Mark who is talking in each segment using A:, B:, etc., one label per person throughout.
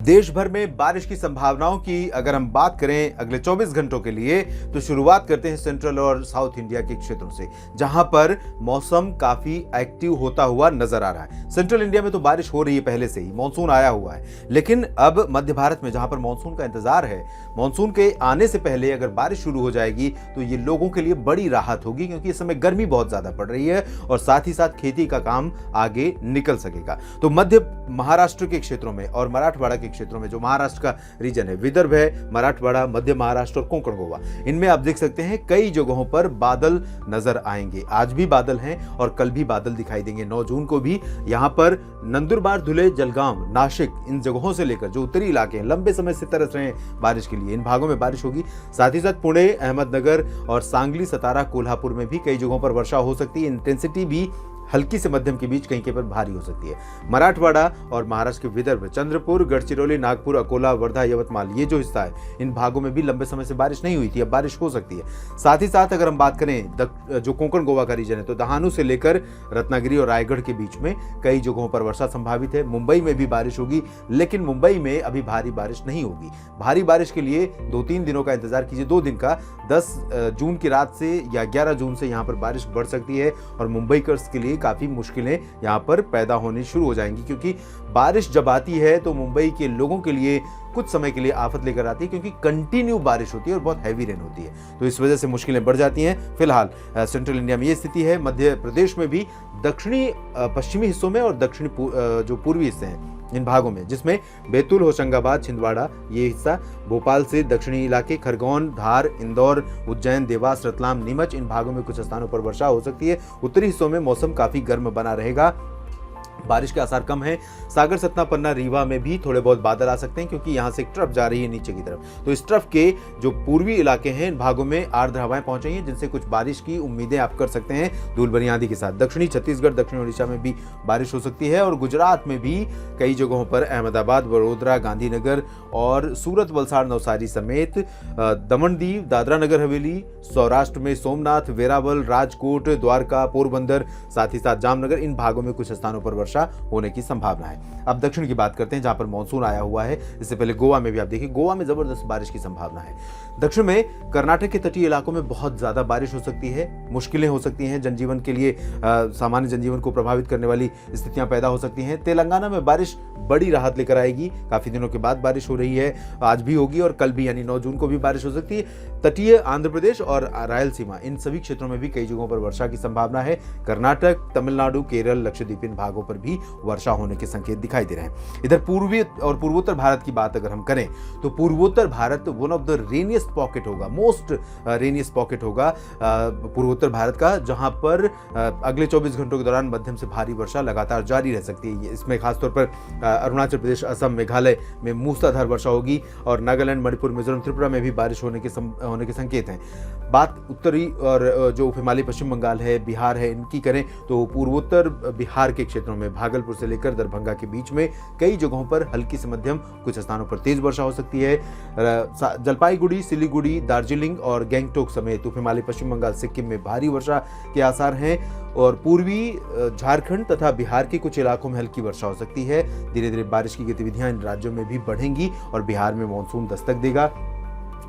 A: देश भर में बारिश की संभावनाओं की अगर हम बात करें अगले 24 घंटों के लिए, तो शुरुआत करते हैं सेंट्रल और साउथ इंडिया के क्षेत्रों से, जहां पर मौसम काफी एक्टिव होता हुआ नजर आ रहा है। सेंट्रल इंडिया में तो बारिश हो रही है, पहले से ही मानसून आया हुआ है, लेकिन अब मध्य भारत में जहां पर मानसून का इंतजार है, मानसून के आने से पहले अगर बारिश शुरू हो जाएगी तो ये लोगों के लिए बड़ी राहत होगी, क्योंकि इस समय गर्मी बहुत ज्यादा पड़ रही है और साथ ही साथ खेती का काम आगे निकल सकेगा। तो मध्य महाराष्ट्र के क्षेत्रों में और मराठवाड़ा के क्षेत्रों में, जो महाराष्ट्र का रीजन है, विदर्भ है, मराठवाड़ा, मध्य महाराष्ट्र और कोंकण गोवा, इनमें आप देख सकते हैं कई जगहों पर बादल नजर आएंगे। आज भी बादल हैं और कल भी बादल दिखाई देंगे। 9 जून को भी यहां पर नंदुरबार, धुले, जलगांव, नासिक, इन जगहों से लेकर जो उत्तरी इलाके हैं, लंबे समय से तरस रहे हैं बारिश के लिए, इन भागों में बारिश होगी। साथ ही साथ पुणे, अहमदनगर और सांगली, सतारा, कोल्हापुर में भी कई जगहों पर वर्षा हो सकती है। इंटेंसिटी भी हल्की से मध्यम के बीच कहीं पर भारी हो सकती है। मराठवाड़ा और महाराष्ट्र के विदर्भ, चंद्रपुर, गढ़चिरौली, नागपुर, अकोला, वर्धा, यवतमाल, ये जो हिस्सा है, इन भागों में भी लंबे समय से बारिश नहीं हुई थी, अब बारिश हो सकती है। साथ ही साथ अगर हम बात करें जो कोंकण गोवा का रीजन है, तो दहानू से लेकर रत्नागिरी और रायगढ़ के बीच में कई जगहों पर वर्षा संभावित है। मुंबई में भी बारिश होगी, लेकिन मुंबई में अभी भारी बारिश नहीं होगी। भारी बारिश के लिए 2-3 दिनों का इंतजार कीजिए। 2 दिन का, 10 जून की रात से या 11 जून से यहाँ पर बारिश बढ़ सकती है और मुंबईकर्स के लिए काफी मुश्किलें यहां पर पैदा होनी शुरू हो जाएंगी, क्योंकि बारिश जब आती है तो मुंबई के लोगों के लिए कुछ समय के लिए आफत लेकर आती है, क्योंकि कंटिन्यू बारिश होती है और बहुत हैवी रेन होती है, तो इस वजह से मुश्किलें बढ़ जाती हैं। फिलहाल सेंट्रल इंडिया में ये स्थिति है। मध्य प्रदेश में भी दक्षिणी पश्चिमी हिस्सों में और दक्षिणी जो पूर्वी हिस्से हैं, इन भागों में, जिसमें बैतूल, होशंगाबाद, छिंदवाड़ा, ये हिस्सा, भोपाल से दक्षिणी इलाके, खरगोन, धार, इंदौर, उज्जैन, देवास, रतलाम, नीमच, इन भागों में कुछ स्थानों पर वर्षा हो सकती है। उत्तरी हिस्सों में मौसम काफी गर्म बना रहेगा, बारिश के आसार कम है। सागर, सतना, पन्ना, रीवा में भी थोड़े बहुत बादल आ सकते हैं, क्योंकि यहां से एक ट्रफ जा रही है नीचे की तरफ, तो इस ट्रफ के जो पूर्वी इलाके हैं, इन भागों में आर्द्र हवाएं पहुंच रही हैं, जिनसे कुछ बारिश की उम्मीदें आप कर सकते हैं धूल भरी आंधी के साथ। दक्षिणी छत्तीसगढ़, दक्षिण ओडिशा में भी बारिश हो सकती है और गुजरात में भी कई जगहों पर, अहमदाबाद, वडोदरा, गांधीनगर और सूरत, वलसाड़, नवसारी समेत दमन दीव, दादरा नगर हवेली, सौराष्ट्र में सोमनाथ, वेरावल, राजकोट, द्वारका, पोरबंदर, साथ ही साथ जामनगर, इन भागों में कुछ स्थानों पर वर्षा होने की संभावना है। अब दक्षिण की बात करते हैं, जहां पर मानसून आया हुआ है। इससे पहले गोवा में भी आप देखिए, गोवा में जबरदस्त बारिश की संभावना है। दक्षिण में कर्नाटक के तटीय इलाकों में बहुत ज्यादा बारिश हो सकती है, मुश्किलें हो सकती हैं जनजीवन के लिए, सामान्य जनजीवन को प्रभावित करने वाली स्थितियां पैदा हो सकती हैं। तेलंगाना में बारिश बड़ी राहत लेकर आएगी, काफी दिनों के बाद बारिश हो रही है, आज भी होगी और कल भी, यानी 9 जून को भी बारिश हो सकती है। तटीय आंध्र प्रदेश और रायलसीमा, इन सभी क्षेत्रों में भी कई जगहों पर वर्षा की संभावना है। कर्नाटक, तमिलनाडु, केरल, लक्षद्वीप, इन भागों पर भी वर्षा होने के संकेत दिखाई दे रहे हैं। इधर पूर्वी और पूर्वोत्तर भारत की बात अगर हम करें, तो पूर्वोत्तर Bharat one of the rainiest pocket होगा, मोस्ट रेनियस्ट पॉकेट होगा पूर्वोत्तर भारत का, जहां पर अगले 24 घंटों के दौरान मध्यम से भारी वर्षा लगातार जारी रह सकती है। इसमें खासतौर पर अरुणाचल प्रदेश, असम, मेघालय में मूसलाधार वर्षा होगी और नागालैंड, मणिपुर, मिजोरम, त्रिपुरा में भी बारिश होने के संकेत हैं। बात उत्तरी और जो हिमालय, पश्चिम बंगाल है, बिहार है, इनकी करें, तो पूर्वोत्तर बिहार के क्षेत्रों में भागलपुर से लेकर दरभंगा के बीच में कई जगहों पर हल्की से मध्यम, कुछ स्थानों पर तेज वर्षा हो सकती है। जलपाईगुड़ी, सिलीगुड़ी, दार्जिलिंग और गैंगटोक समेत उप हिमालय, पश्चिम बंगाल, सिक्किम में भारी वर्षा के आसार हैं और पूर्वी झारखंड तथा बिहार के कुछ इलाकों में हल्की वर्षा हो सकती है। धीरे धीरे बारिश की गतिविधियां इन राज्यों में भी बढ़ेंगी और बिहार में मानसून दस्तक देगा।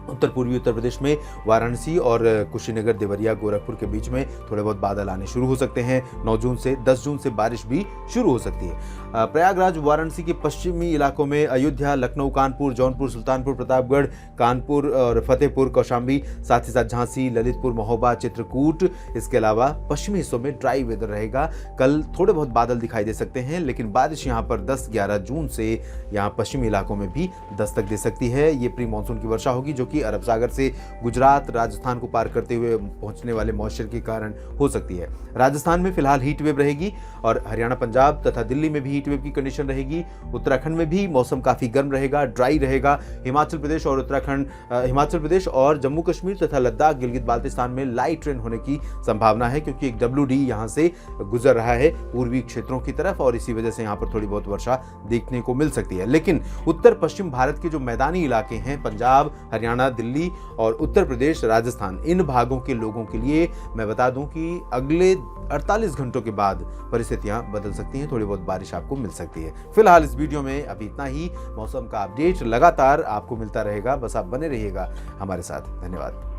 A: उत्तर पूर्वी उत्तर प्रदेश में वाराणसी और कुशीनगर, देवरिया, गोरखपुर के बीच में थोड़े बहुत बादल आने शुरू हो सकते हैं। 9 जून से 10 जून से बारिश भी शुरू हो सकती है। प्रयागराज, वाराणसी के पश्चिमी इलाकों में अयोध्या, लखनऊ, कानपुर, जौनपुर, सुल्तानपुर, प्रतापगढ़, कानपुर और फतेहपुर, कौशाम्बी, साथ ही साथ झांसी, ललितपुर, महोबा, चित्रकूट, इसके अलावा पश्चिमी हिस्सों में ड्राई वेदर रहेगा। कल थोड़े बहुत बादल दिखाई दे सकते हैं, लेकिन बारिश यहाँ पर 10-11 जून से यहाँ पश्चिमी इलाकों में भी दस्तक दे सकती है। ये प्री मानसून की वर्षा होगी, जो कि अरब सागर से गुजरात, राजस्थान को पार करते हुए पहुंचने वाले मॉइस्चर के कारण हो सकती है। राजस्थान में फिलहाल हीट वेव रहेगी और हरियाणा, पंजाब तथा दिल्ली में भी हीट वेव की कंडीशन रहेगी। उत्तराखंड में भी मौसम काफी गर्म रहेगा, ड्राई रहेगा। हिमाचल प्रदेश और जम्मू कश्मीर तथा लद्दाख, गिलगित बाल्टिस्तान में लाइट रेन होने की संभावना है, क्योंकि एक WD यहां से गुजर रहा है पूर्वी क्षेत्रों की तरफ और इसी वजह से यहां पर थोड़ी बहुत वर्षा देखने को मिल सकती है। लेकिन उत्तर पश्चिम भारत के जो मैदानी इलाके हैं, पंजाब, हरियाणा, हरियाणा, दिल्ली और उत्तर प्रदेश, राजस्थान, इन भागों के लोगों के लिए मैं बता दूं कि अगले 48 घंटों के बाद परिस्थितियां बदल सकती हैं, थोड़ी बहुत बारिश आपको मिल सकती है। फिलहाल इस वीडियो में अभी इतना ही। मौसम का अपडेट लगातार आपको मिलता रहेगा, बस आप बने रहिएगा हमारे साथ। धन्यवाद।